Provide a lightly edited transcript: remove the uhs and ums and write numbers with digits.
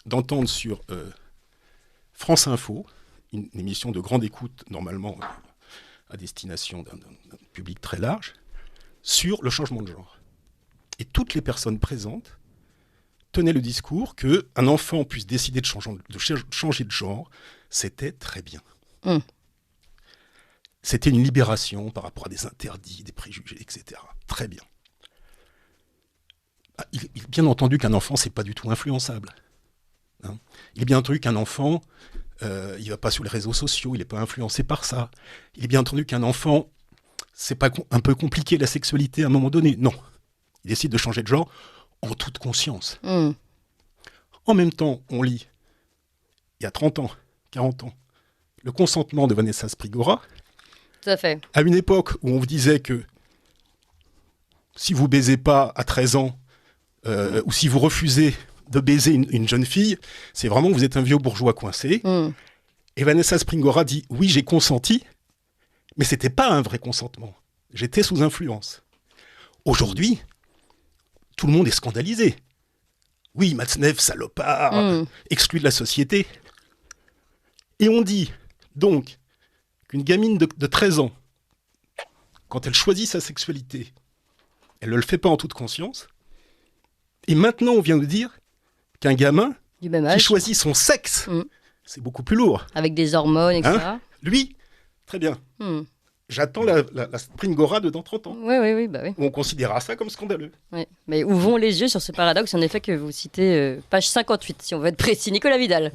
d'entendre sur France Info, une émission de grande écoute, normalement à destination d'un public très large, sur le changement de genre. Et toutes les personnes présentes tenaient le discours qu'un enfant puisse décider de changer de genre, c'était très bien. C'était une libération par rapport à des interdits, des préjugés, etc. Très bien. Il est bien entendu qu'un enfant, c'est pas du tout influençable. Hein. Il est bien entendu qu'un enfant, il va pas sur les réseaux sociaux, il n'est pas influencé par ça. Il est bien entendu qu'un enfant, c'est pas un peu compliqué la sexualité à un moment donné. Non. Il décide de changer de genre en toute conscience. En même temps, on lit, il y a 30 ans, 40 ans, le consentement de Vanessa Springora. Tout à fait. À une époque où on vous disait que si vous baisez pas à 13 ans, ou si vous refusez de baiser une jeune fille, c'est vraiment que vous êtes un vieux bourgeois coincé. Et Vanessa Springora dit « Oui, j'ai consenti, mais c'était pas un vrai consentement. J'étais sous influence. » Aujourd'hui, tout le monde est scandalisé. Oui, Matzneff, salopard, exclu de la société. Et on dit donc qu'une gamine de 13 ans, quand elle choisit sa sexualité, elle ne le fait pas en toute conscience. Et maintenant, on vient de dire qu'un gamin qui choisit son sexe, c'est beaucoup plus lourd. Avec des hormones, etc. Lui, très bien. J'attends la Springora de dans 30 ans. Oui. Où on considérera ça comme scandaleux. Oui. Mais où vont les yeux sur ce paradoxe, en effet, que vous citez, page 58, si on veut être précis. Nicolas Vidal.